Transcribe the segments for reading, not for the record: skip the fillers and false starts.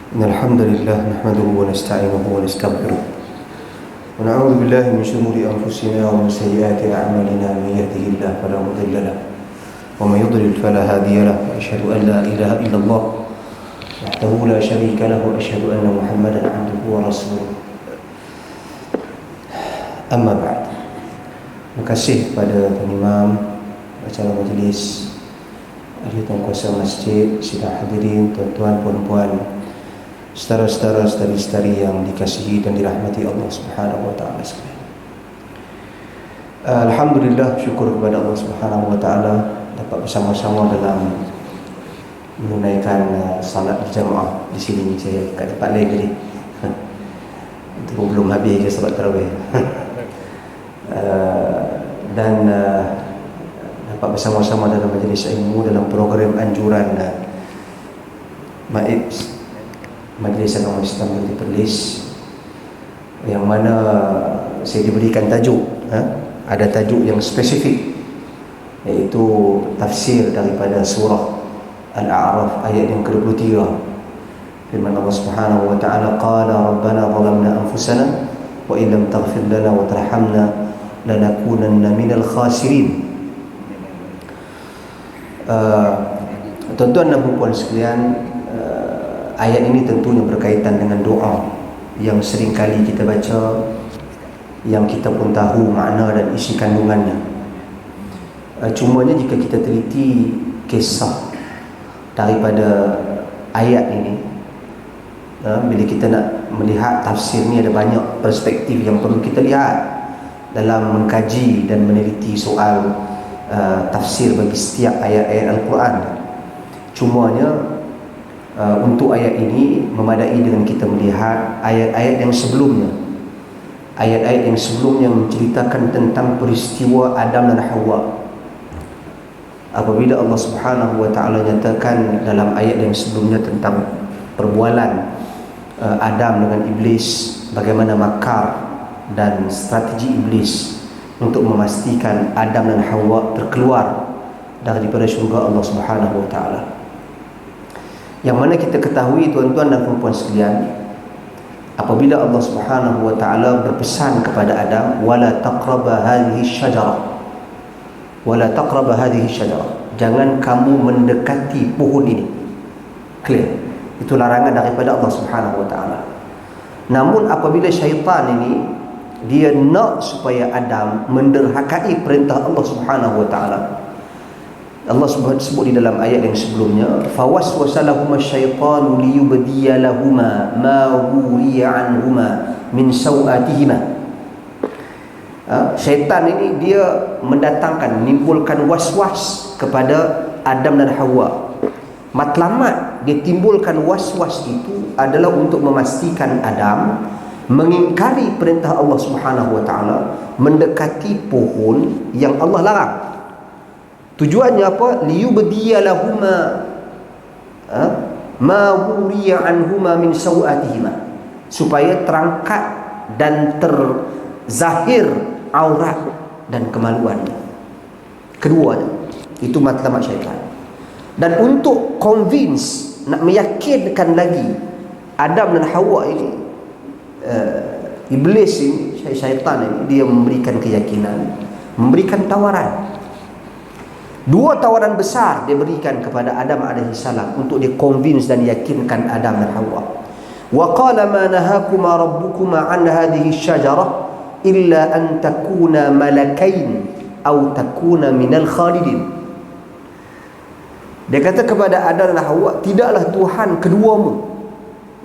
إن الحمد لله نحمده ونستعينه ونستغفره ونعوذ بالله من شرور أنفسنا ومن سيئات أعمالنا. من يهده الله فلا مضل له ومن يضلل فلا هادي له. وأشهد أن لا إله إلا الله وحده لا شريك له وأشهد أن محمدا عبده ورسوله. Amma ba'd. Terima kasih kepada Tuan Imam, acara majlis, ahli tuan kuasa masjid, sidang hadirin, tuan-tuan, puan-puan, saudara-saudara, saudari-saudari yang dikasihi dan dirahmati Allah Subhanahu wa taala sekalian. Alhamdulillah, syukur kepada Allah Subhanahu wa taala dapat bersama-sama dalam menunaikan salat berjamaah di sini. Saya kat tempat lain tadi. Itu belum habis je salat tarawih. Dan dapat bersama-sama dalam majlis ilmu dalam program anjuran MAIPS, Majlis Agama Islam Negeri Perlis, yang mana saya diberikan tajuk, ada tajuk yang spesifik, iaitu tafsir daripada surah Al-A'raf ayat yang ke-23. Firman Allah Subhanahu wa taala, qala rabbana zalamna anfusana wa in lam taghfir lana wa tarhamna lanakunanna minal khasirin. Tuan-tuan dan puan sekalian, ayat ini tentunya berkaitan dengan doa yang sering kali kita baca, yang kita pun tahu makna dan isi kandungannya. Cumanya jika kita teliti kisah daripada ayat ini, bila kita nak melihat tafsir ni, ada banyak perspektif yang perlu kita lihat dalam mengkaji dan meneliti soal tafsir bagi setiap ayat-ayat Al-Quran. Cumanya untuk ayat ini memadai dengan kita melihat ayat-ayat yang sebelumnya. Ayat-ayat yang sebelumnya menceritakan tentang peristiwa Adam dan Hawa. Apabila Allah Subhanahu wa taala nyatakan dalam ayat yang sebelumnya tentang perbualan Adam dengan iblis, bagaimana makar dan strategi iblis untuk memastikan Adam dan Hawa terkeluar daripada syurga Allah Subhanahu wa taala. Yang mana kita ketahui, tuan-tuan dan puan-puan sekalian, apabila Allah Subhanahu wa taala berpesan kepada Adam, wala taqraba hadhihi syajarah, wala taqraba hadhihi syajarah, jangan kamu mendekati pohon ini. Clear, itu larangan daripada Allah Subhanahu wa taala. Namun apabila syaitan ini dia nak supaya Adam menderhakai perintah Allah Subhanahu wa taala, Allah sebut di dalam ayat yang sebelumnya, fawaswasa lahuma syaitanu liyubdiya lahuma ma wuriya anhuma min sawatihima. Syaitan ini dia mendatangkan, menimbulkan waswas kepada Adam dan Hawa. Matlamat dia timbulkan waswas itu adalah untuk memastikan Adam mengingkari perintah Allah Subhanahu wa taala, mendekati pohon yang Allah larang. Tujuannya apa? Liyubdiya lahuma ma wuriya anhuma min sawatihima, supaya terangkat dan terzahir aurat dan kemaluannya. Keduanya itu matlamat syaitan. Dan untuk convince, nak meyakinkan lagi Adam dan Hawa ini, iblis ini, syaitan ini, dia memberikan keyakinan, memberikan tawaran. Dua tawaran besar dia berikan kepada Adam AS untuk dia convince dan yakinkan Adam dan Hawa. Wa qala ma nahakuma rabbukuma an hadhihi syajarah illa an takuna malakain aw takuna minal khalidin. Dia kata kepada Adam dan Hawa, tidaklah Tuhan keduamu,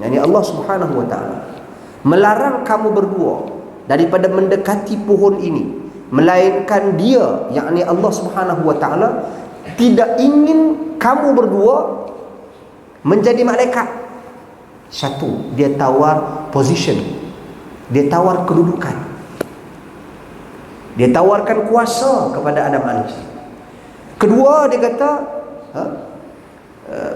yakni Allah Subhanahu wa taala, melarang kamu berdua daripada mendekati pohon ini, melainkan dia, yakni Allah Subhanahu wa taala, tidak ingin kamu berdua menjadi malaikat. Satu, dia tawar position, dia tawar kedudukan, dia tawarkan kuasa kepada Adam AS. Kedua, dia kata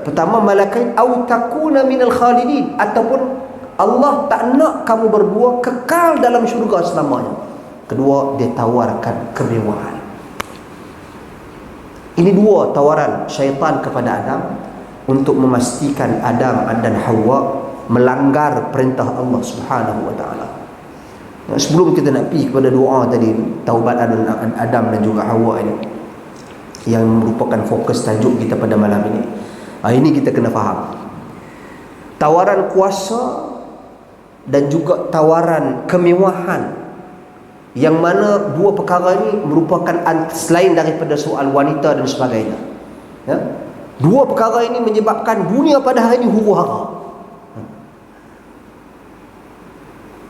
pertama, malaikat au takuna minal khalidin, ataupun Allah tak nak kamu berdua kekal dalam syurga selamanya. Kedua, dia tawarkan kemewahan. Ini dua tawaran syaitan kepada Adam untuk memastikan Adam dan Hawa melanggar perintah Allah Subhanahu wa taala. Sebelum kita nak pergi kepada doa tadi, taubat Adam dan juga Hawa ini, yang merupakan fokus tajuk kita pada malam ini. Ini kita kena faham. Tawaran kuasa dan juga tawaran kemewahan, yang mana dua perkara ini merupakan selain daripada soal wanita dan sebagainya. Ya? Dua perkara ini menyebabkan dunia pada hari ini huru-hara.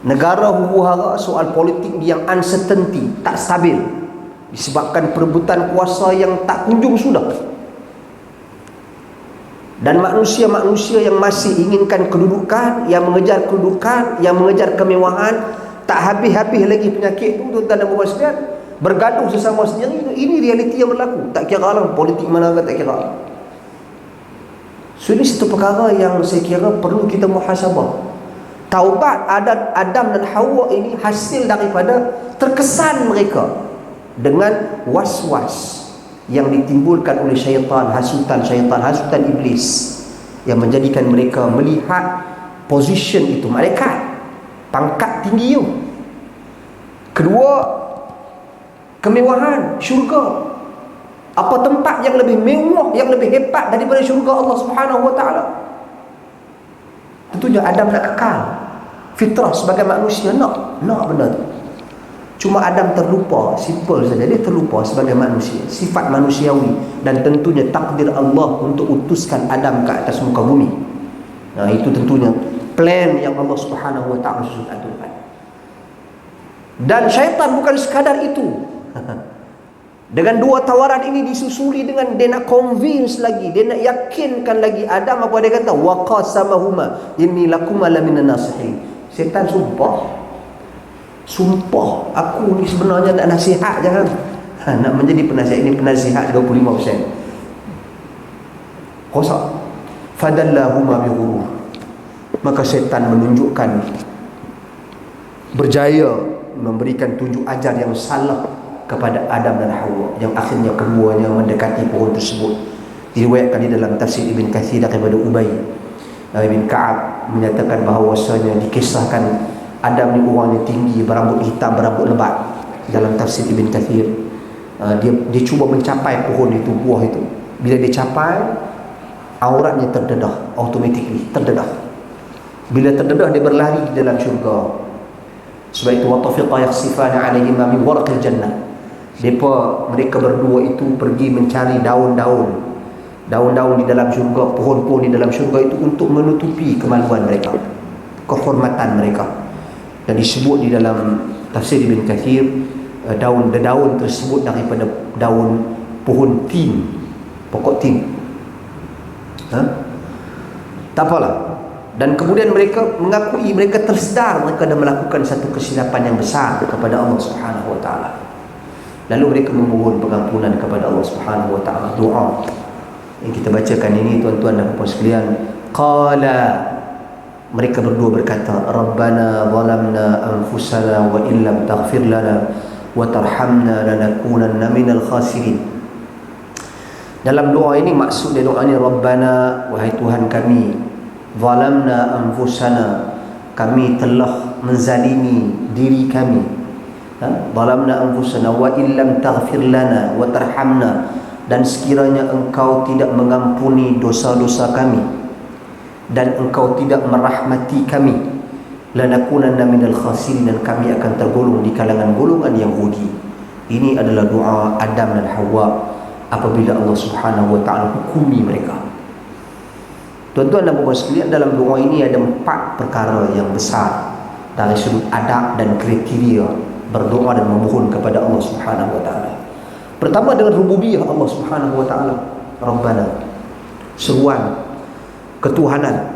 Negara huru-hara, soal politik yang uncertainty, tak stabil, disebabkan perebutan kuasa yang tak kunjung sudah. Dan manusia-manusia yang masih inginkan kedudukan, yang mengejar kedudukan, yang mengejar kemewahan, tak habis-habis lagi penyakit itu, tuan-tuan dan puan sekalian, bergaduh sesama sendiri. Ini realiti yang berlaku. Tak kira lah politik mana ke, tak kira. So ini satu perkara yang saya kira perlu kita muhasabah. Taubat Adam dan Hawa ini hasil daripada terkesan mereka dengan was-was yang ditimbulkan oleh syaitan, hasutan iblis, yang menjadikan mereka melihat position itu, malaikat, pangkat tinggi itu. Kedua, kemewahan syurga. Apa tempat yang lebih mewah, yang lebih hebat daripada syurga Allah Subhanahu wa taala? Tentunya Adam nak kekal. Fitrah sebagai manusia nak benda tu. Cuma Adam terlupa, simple saja, dia terlupa sebagai manusia, sifat manusiawi, dan tentunya takdir Allah untuk utuskan Adam ke atas muka bumi. Itu tentunya plan yang Allah Subhanahu wa taala susun aturkan. Dan syaitan bukan sekadar itu. Dengan dua tawaran ini disusuli dengan dia nak convince lagi, dia nak yakinkan lagi Adam. Apa dia kata? Wa qasamahuma inni lakuma laminan nasihin. Syaitan sumpah, aku ni sebenarnya nak nasihat, jangan nak menjadi penasihat. Ini penasihat 25%. Kosak. Fadallahuma bighurur. Maka syaitan menunjukkan, berjaya memberikan tunjuk ajar yang salah kepada Adam dan Hawa, yang akhirnya keduanya mendekati pohon tersebut. Diriwayatkan di dalam tafsir Ibn Kathir daripada Ubay bin Ka'ab menyatakan bahawasanya, dikisahkan Adam ni orangnya tinggi, berambut hitam, berambut lebat. Dalam tafsir Ibn Kathir, dia cuba mencapai pohon itu, buah itu. Bila dia capai, auratnya terdedah, automatically terdedah. Bila terdedah, dia berlari di dalam syurga. Sebab itu watafiqa yakhsifani alaihima min warqil jannah. Mereka berdua itu pergi mencari daun-daun di dalam syurga, pohon-pohon di dalam syurga itu, untuk menutupi kemaluan mereka, kehormatan mereka. Dan disebut di dalam tafsir Ibn Kathir, daun tersebut daripada daun pohon tin, pokok tin. Tak apalah. Dan kemudian mereka mengakui, mereka tersedar mereka dah melakukan satu kesilapan yang besar kepada Allah Subhanahu wa taala. Lalu mereka memohon pengampunan kepada Allah Subhanahu wa taala. Doa yang kita bacakan ini, tuan-tuan dan puan sekalian, qala, mereka berdua berkata, Rabbana zalamna anfusana wa illam taghfir lana wa tarhamna lanakunanna minal khasirin. Dalam doa ini, maksud dari doa ini, Rabbana, wahai Tuhan kami, zalamna anfusana, kami telah menzalimi diri kami. Zalamna anfusana wa illam taghfir lana wa tarhamna, dan sekiranya engkau tidak mengampuni dosa-dosa kami dan engkau tidak merahmati kami, lanakunanna minal khasirin, dan kami akan tergolong di kalangan golongan yang rugi. Ini adalah doa Adam dan Hawa apabila Allah Subhanahu wa taala hukumi mereka. Tuan-tuan dan puan sekalian, dalam doa ini ada 4 perkara yang besar dari sudut adab dan kriteria berdoa dan memohon kepada Allah Subhanahu wa taala. Pertama, dengan rububiyah Allah Subhanahu wa taala, Rabbana, seruan ketuhanan.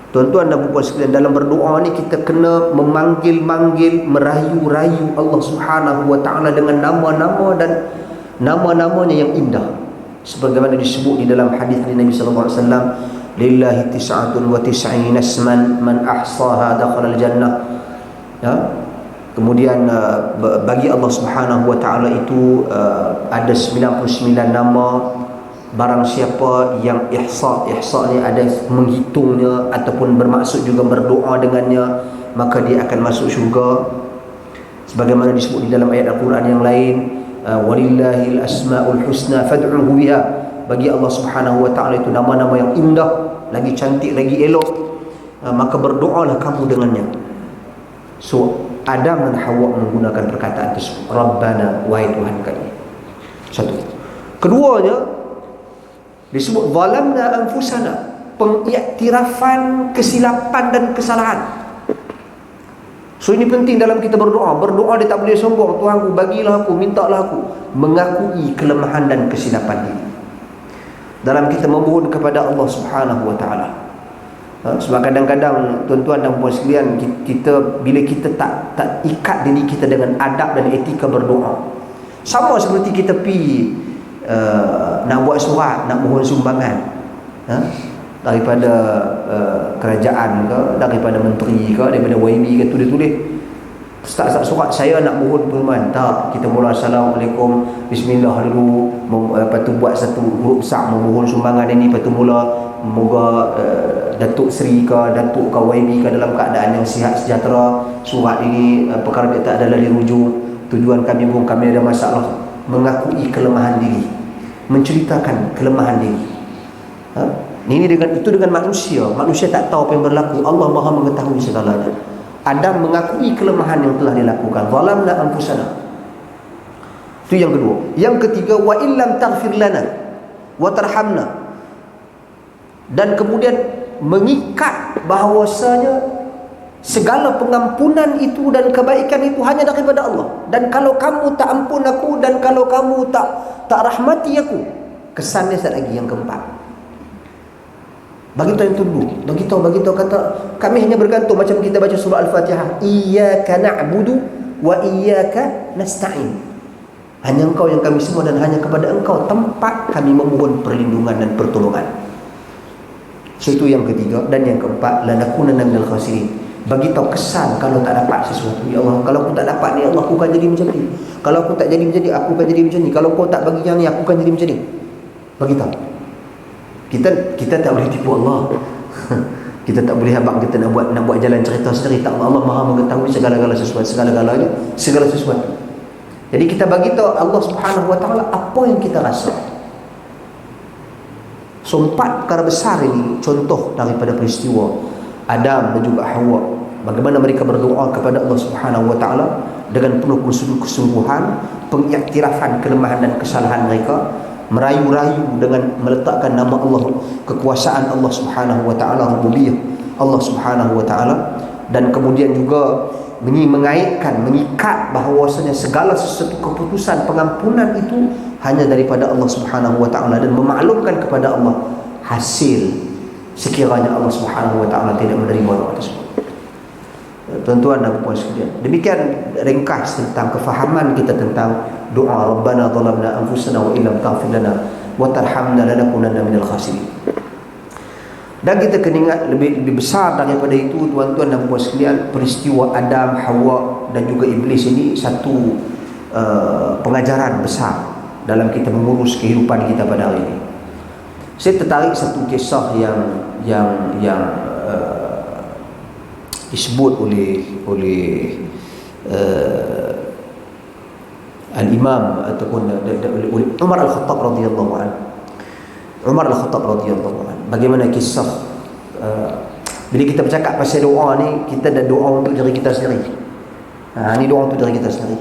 Tuan-tuan dan puan sekalian, dalam berdoa ni kita kena memanggil-manggil, merayu-rayu Allah Subhanahu wa taala dengan nama-nama dan nama-namanya yang indah, sebagaimana disebut di dalam hadis Nabi sallallahu alaihi wasallam, lillahi tis'atun wa tis'ina isman man ahsaha dakhala al-jannah. Kemudian bagi Allah Subhanahu wa taala itu ada 99 nama barang siapa yang ihsa ni ada menghitungnya ataupun bermaksud juga berdoa dengannya, maka dia akan masuk syurga. Sebagaimana disebut di dalam ayat Al-Quran yang lain, walillahil asmaul husna fad'uhu biha. Bagi Allah Subhanahu wa taala itu nama-nama yang indah, lagi cantik, lagi elok, maka berdoalah kamu dengannya. So Adam dan Hawa menggunakan perkataan tersebut, Rabbana, wahai Tuhan kami. Satu. Keduanya disebut zalamna anfusana, pengiktirafan kesilapan dan kesalahan. So ini penting dalam kita berdoa. Berdoa dia tak boleh sombong, Tuhanku bagilah aku, mintalah aku. Mengakui kelemahan dan kesilapan ini dalam kita memohon kepada Allah Subhanahu wa taala. Sebab kadang-kadang tuan-tuan dan puan sekalian, kita bila kita tak ikat diri kita dengan adab dan etika berdoa, sama seperti kita pergi nak buat surat, nak mohon sumbangan daripada kerajaan ke, daripada menteri ke, daripada YB ke, tulis start surat, saya nak mohon pengumuman. Tak, kita mula assalamualaikum, bismillah dulu, lepas tu buat satu huruf besar memohon sumbangan ini, lepas tu mula moga Datuk Seri ke, Datuk ke, YB ke dalam keadaan yang sihat sejahtera. Surat ini perkara dia tak ada lari rujuk, tujuan kami pun kami ada masalah. Mengakui kelemahan diri, menceritakan kelemahan diri. Ini dengan manusia tak tahu apa yang berlaku. Allah Maha mengetahui segalanya. Adam mengakui kelemahan yang telah dilakukan. Zalamna anfusana. Itu yang kedua. Yang ketiga, wa illam taghfir lana wa tarhamna. Dan kemudian mengikat bahawasanya segala pengampunan itu dan kebaikan itu hanya daripada Allah. Dan kalau kamu tak ampun aku, dan kalau kamu tak rahmati aku, kesannya satu lagi yang keempat. Bagi tahu yang tunduk, bagi tahu kata kami hanya bergantung macam kita baca surah Al-Fatihah, iyyaka na'budu wa iyyaka nasta'in. Hanya engkau yang kami semua dan hanya kepada engkau tempat kami memohon perlindungan dan pertolongan. So, itu yang ketiga. Dan yang keempat, lanakunanna minal khasirin. Bagi tahu kesan kalau tak dapat sesuatu, ya Allah, kalau aku tak dapat ni, Allah, aku akan jadi macam ni. Kalau aku tak jadi macam ni, aku akan jadi macam ni. Kalau kau tak bagi yang ni, aku akan jadi macam ni. Bagi tahu. Kita tak boleh tipu Allah. Kita tak boleh habaq kita nak buat jalan cerita sendiri. Tak, Allah Maha mengetahui segala-gala sesuatu, segala-galanya, segala sesuatu. Jadi kita bagi tahu Allah Subhanahu wa taala apa yang kita rasa. So, 4 perkara besar ini contoh daripada peristiwa Adam dan juga Hawa, bagaimana mereka berdoa kepada Allah Subhanahu wa taala dengan penuh kesungguhan, pengiktirafan kelemahan dan kesalahan mereka, merayu-rayu dengan meletakkan nama Allah, kekuasaan Allah Subhanahu wa taala, rububiyah Allah Subhanahu wa taala, dan kemudian juga mengikat bahawasanya segala sesuatu keputusan pengampunan itu hanya daripada Allah Subhanahu wa taala, dan memaklumkan kepada Allah hasil sekiranya Allah Subhanahu wa taala tidak menerima doa tersebut. Tuan-tuan dan puan sekalian, demikian ringkas tentang kefahaman kita tentang doa Rabbana zalamna anfusana wa illam taghfir lana wa tarhamna lanakunanna minal khasirin. Dan kita kena ingat lebih besar daripada itu, tuan-tuan dan puan sekalian, peristiwa Adam, Hawa dan juga Iblis ini satu pengajaran besar dalam kita mengurus kehidupan kita pada hari ini. Saya tertarik satu kisah yang disebut oleh Al-Imam ataupun oleh Umar Al-Khattab radhiyallahu anhu. Umar Al-Khattab radhiyallahu anhu. Bagaimana kisah bila kita bercakap pasal doa ni, kita dah doa untuk diri kita sendiri. Ni doa untuk diri kita sendiri.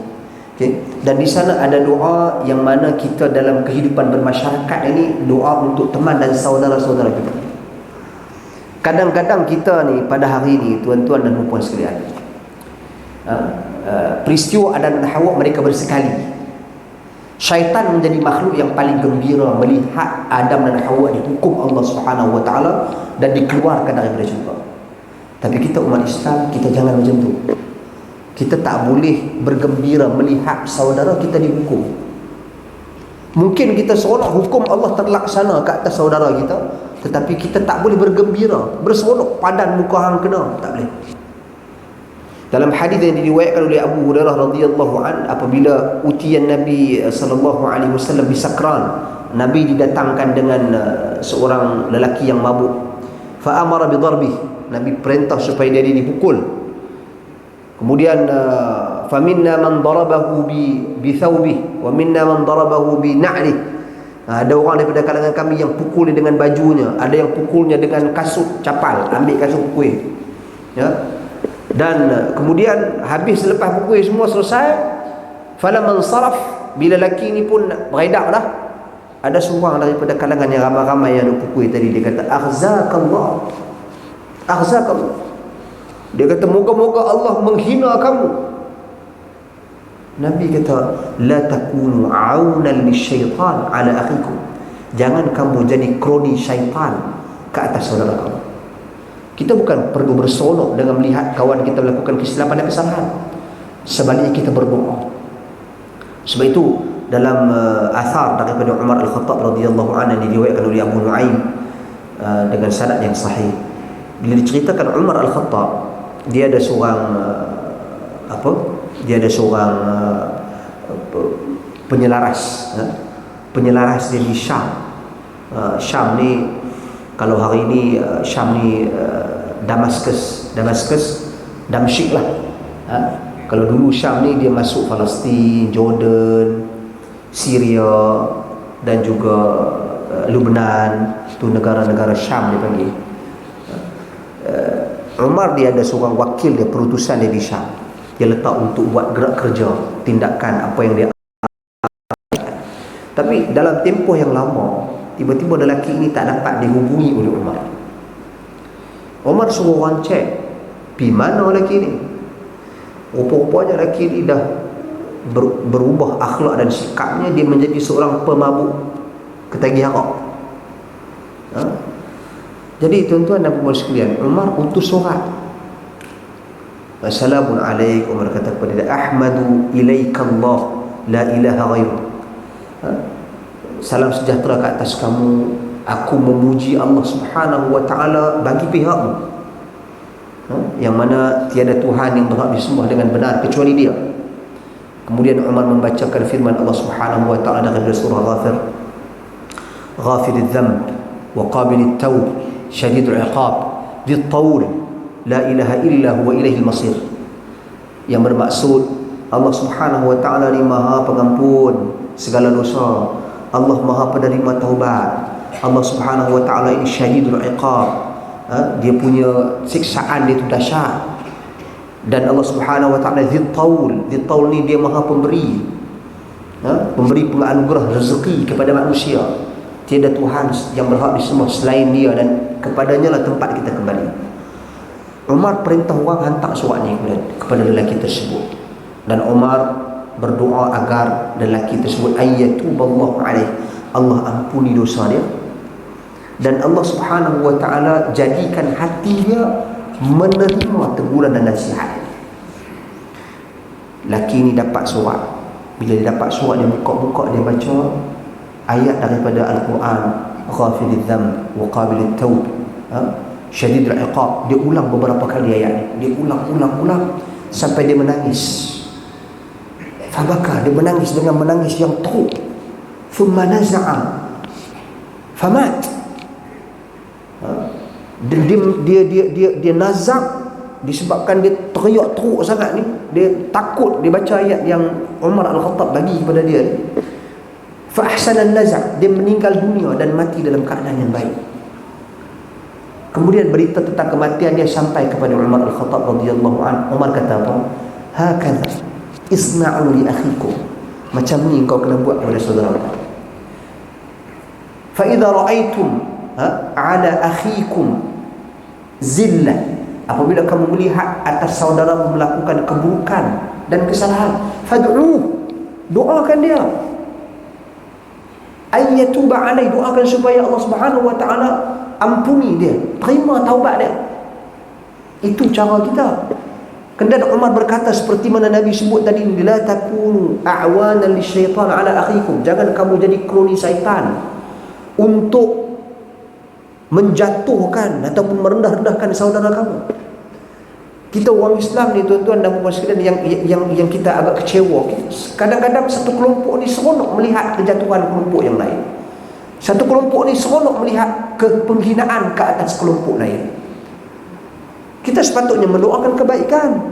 Okay? Dan di sana ada doa yang mana kita dalam kehidupan bermasyarakat ini doa untuk teman dan saudara-saudara kita. Kadang-kadang kita ni pada hari ini, tuan-tuan dan puan sekalian, peristiwa Adam dan Hawa, mereka bersekali. Syaitan menjadi makhluk yang paling gembira melihat Adam dan Hawa dihukum Allah Subhanahu wa taala dan dikeluarkan daripada syurga. Tapi kita umat Islam, kita jangan macam tu. Kita tak boleh bergembira melihat saudara kita dihukum. Mungkin kita seronok hukum Allah terlaksana ke atas saudara kita, tetapi kita tak boleh bergembira, berseronok padan muka hang kena, tak boleh. Dalam hadis yang diriwayatkan oleh Abu Hurairah radhiyallahu an, apabila utian Nabi sallallahu alaihi wasallam bisakran, Nabi didatangkan dengan seorang lelaki yang mabuk. Fa amara bi darbih, Nabi perintah supaya dia dipukul. Kemudian faminna man darabahu bi thawbih wa minna man darabahu bi na'lih. Ada orang daripada kalangan kami yang pukul dia dengan bajunya, ada yang pukulnya dengan kasut capal, ambil kasut pukul. Ya. Dan kemudian habis selepas pukul semua selesai, falaman saraf, bila lelaki ni pun beredar dah, ada seorang daripada kalangan yang ramai-ramai yang ada pukul tadi, dia kata akhzakallah, akhzakallah. Dia kata moga-moga Allah menghina kamu. Nabi kata la takunu aunan lisyaitan ala akhikum, jangan kamu jadi kroni syaitan ke atas saudara kamu. Kita bukan perlu berseronok dengan melihat kawan kita melakukan kesilapan dan kesalahan, sebaliknya kita berdoa. Sebab itu dalam athar daripada Umar Al-Khattab radhiyallahu anhu yang diriwayatkan oleh Abu Nuaim dengan sanad yang sahih, bila diceritakan Umar Al-Khattab, dia ada seorang dia ada seorang penyelaras, penyelaras dia di Syam. Syam ni kalau hari ini Syam ni Damaskus, Damsyik lah. Kalau dulu Syam ni dia masuk Palestin, Jordan, Syria dan juga Lebanon, tu negara-negara Syam dia panggil. Umar dia ada seorang wakil dia, perutusan dia di Syam. Dia letak untuk buat gerak kerja, tindakan apa yang dia. Tapi dalam tempoh yang lama, tiba-tiba lelaki ini tak dapat dihubungi oleh Umar. Umar suruh orang cek, pergi mana lelaki ni? Rupa-rupanya lelaki ni dah berubah akhlak dan sikapnya, dia menjadi seorang pemabuk ketagih arak. Jadi tuan-tuan dan puan sekalian, Umar utus surat. Assalamun alaik, Umar kata kepada dia, ahmadu ilaikallah la ilaha ghairu. Salam sejahtera ke atas kamu, aku memuji Allah Subhanahu wa taala bagi pihakmu, yang mana tiada Tuhan yang berhak disembah dengan benar kecuali Dia. Kemudian Umar membacakan firman Allah Subhanahu wa taala dalam surah Ghafir, Ghafirudz dzamb wa qabilit taub syadidul iqab dzit taul la ilaha illa huwa ilaihil masir. Yang bermaksud Allah Subhanahu wa taala ni Maha Pengampun segala dosa, Allah Maha Penerima taubat, Allah Subhanahu wa taala ini syadidul iqab, dia punya siksaan dia tu dahsyat. Dan Allah Subhanahu wa taala dzit taul ni dia Maha Pemberi, pemberi penganugerah rezeki kepada manusia. Tiada Tuhan yang berhak disembah selain Dia, dan kepadanya lah tempat kita kembali. Umar perintah orang hantar surat ni kepada lelaki tersebut, dan Umar berdoa agar lelaki tersebut ayyatuballahu alaih, Allah ampuni dosa dia, dan Allah Subhanahu wa taala jadikan hati dia menerima teguran dan nasihat. Lelaki ni dapat surat. Bila dia dapat surat, dia buka-buka, dia baca ayat daripada Al-Quran, Ghafirudz dzamb wa qabilit taub syadidul iqab. Dia ulang beberapa kali ayat ni, dia ulang sampai dia menangis. Fabaka, dia menangis dengan menangis yang teruk. Thumma naza'a famat. Dia nazak disebabkan dia teriak teruk sangat ni, dia takut. Dia baca ayat yang Umar Al-Khattab bagi kepada dia ni. Fa ahsanan naza', dia meninggal dunia dan mati dalam keadaan yang baik. Kemudian berita tentang kematian dia sampai kepada Umar Al-Khattab radhiyallahu anhu. Umar kata apa? Hakadha isna'u li akhikum, macam ni engkau kena buat kepada saudara. Fa idza ra'aitum ala akhikum zillah, apabila kamu melihat atas saudaramu melakukan keburukan dan kesalahan, fad'u, doakan dia. Ayyatuba alai, doakan supaya Allah Subhanahu wa taala ampuni dia, terima taubat dia. Itu cara kita. Kemudian Umar berkata seperti mana Nabi sebut tadi, la takunu a'wanan lisyaitan ala akhikum, jangan kamu jadi kroni syaitan untuk menjatuhkan ataupun merendah-rendahkan saudara kamu. Kita orang Islam ni tuan-tuan dan puan sekalian, yang kita agak kecewa, kadang-kadang satu kelompok ni seronok melihat kejatuhan kelompok yang lain. Satu kelompok ni seronok melihat penghinaan ke atas kelompok lain. Kita sepatutnya mendoakan kebaikan.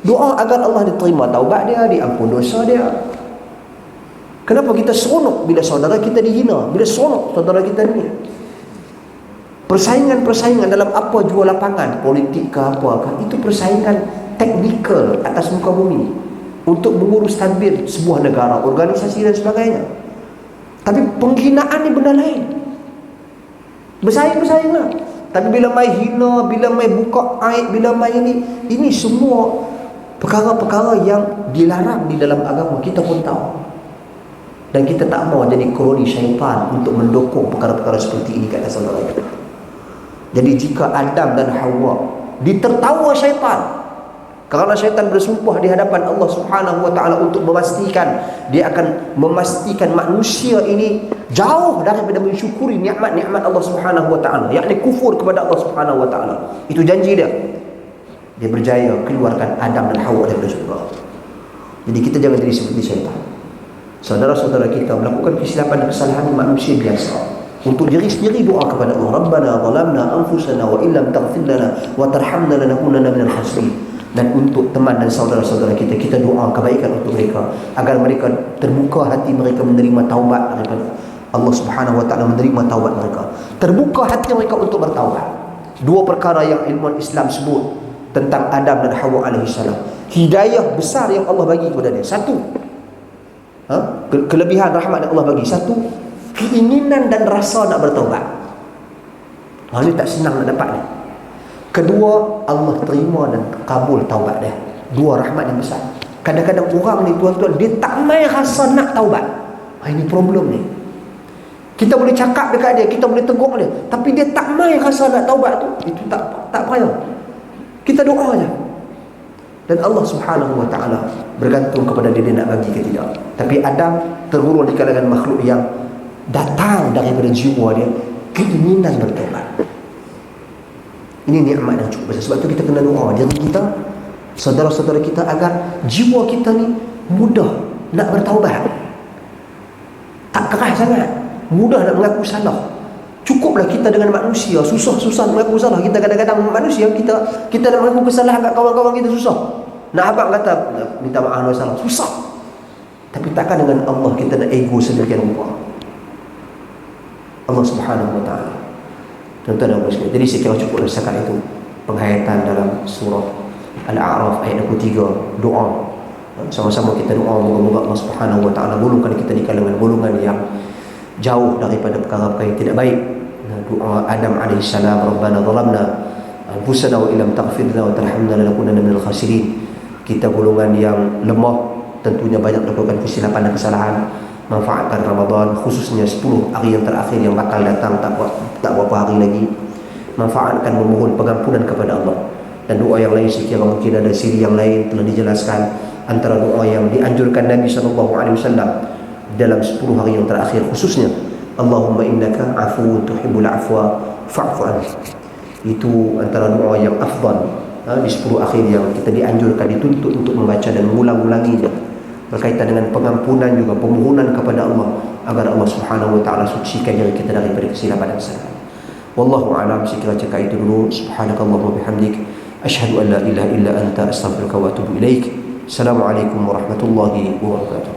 Doa agar Allah diterima taubat dia, diampun dosa dia. Kenapa kita seronok bila saudara kita dihina, bila seronok saudara kita ni? Persaingan-persaingan dalam apa jual lapangan, politik ke apa, itu persaingan teknikal atas muka bumi untuk mengurus tadbir sebuah negara, organisasi dan sebagainya. Tapi penghinaan ni benda lain. Bersaing-bersainglah. Tapi bila mai hina, bila mai buka aib, bila mai ini semua perkara-perkara yang dilarang di dalam agama, kita pun tahu. Dan kita tak mau jadi kroni syaitan untuk mendukung perkara-perkara seperti ini kat atas saudara kita. Jadi jika Adam dan Hawa ditertawa syaitan, kerana syaitan bersumpah di hadapan Allah Subhanahu wa taala untuk memastikan dia akan memastikan manusia ini jauh daripada mensyukuri nikmat-nikmat Allah Subhanahu wa taala, yakni kufur kepada Allah Subhanahu wa taala. Itu janji dia. Dia berjaya keluarkan Adam dan Hawa daripada syurga. Jadi kita jangan jadi seperti syaitan. Saudara-saudara kita melakukan kesilapan dan kesalahan manusia biasa. Untuk diri sendiri doa kepada Allah, Rabbana zalamna anfusana wa illam taghfir lana wa tarhamna lanakunanna minal khasirin. Dan untuk teman dan saudara-saudara kita, kita doa kebaikan untuk mereka agar mereka terbuka hati mereka menerima taubat daripada Allah Subhanahu wa taala, menerima taubat mereka. Terbuka hati mereka untuk bertaubat. Dua perkara yang ilmuwan Islam sebut tentang Adam dan Hawa alaihi salam. Hidayah besar yang Allah bagi kepada dia. Satu, kelebihan rahmat yang Allah bagi. Satu, keinginan dan rasa nak bertaubat. Ini tak senang nak dapat ni. Kedua, Allah terima dan kabul taubat dia. Dua rahmat yang besar. Kadang-kadang orang ni tuan-tuan, dia tak main rasa nak taubat. Ini problem ni. Kita boleh cakap dekat dia, kita boleh tegur dia, tapi dia tak main rasa nak taubat tu. Itu tak payah. Kita doa je. Dan Allah Subhanahu wa taala bergantung kepada dia nak bagi ke tidak. Tapi Adam tergolong di kalangan makhluk yang datang daripada jiwa dia keinginan bertaubat. Ini nikmat yang cukup besar. Sebab tu kita kena doa diri kita, saudara-saudara kita, agar jiwa kita ni mudah nak bertaubat. Tak keras sangat, mudah nak mengaku salah. Cukuplah kita dengan manusia susah-susah mengaku salah. Kita kadang-kadang manusia, kita nak mengaku kesalahan kat kawan-kawan kita susah. Nak abang kata minta maaf nak salah, susah. Tapi takkan dengan Allah kita nak ego sedemikian rupa. Allah Subhanahu wa taala. Tuan-tuan dan puan-puan, jadi saya kira cukup setakat itu penghayatan dalam surah Al-A'raf ayat 23, doa. Sama-sama kita doa moga-moga Allah Subhanahu wa taala golongkan kita di kalangan golongan yang jauh daripada perkara-perkara yang tidak baik. Doa Adam alaihi salam, Rabbana zalamna anfusana wa illam taghfir lana wa tarhamna lanakunanna minal khasirin. Kita golongan yang lemah, tentunya banyak melakukan kesilapan dan kesalahan. Manfaatkan Ramadan, khususnya 10 hari yang terakhir yang bakal datang, tak berapa hari lagi. Manfaatkan memohon pengampunan kepada Allah. Dan doa yang lain sekiranya mungkin ada siri yang lain telah dijelaskan. Antara doa yang dianjurkan Nabi SAW dalam 10 hari yang terakhir khususnya, Allahumma innaka afuwun tuhibbul afwa fa'fu anni. Itu antara doa yang afdal di 10 akhir yang kita dianjurkan, dituntut untuk membaca dan mengulang-ulanginya, berkaitan dengan pengampunan juga, permohonan kepada Allah agar Allah Subhanahu wa taala sucikan diri kita daripada kesilapan dan kesalahan. Wallahu a'lam. Sekira cakap itu dulu. Subhanakallahumma bihamdik, asyhadu an la ilaha illa anta, astaghfiruka wa atubu ilaik. Assalamualaikum warahmatullahi wabarakatuh.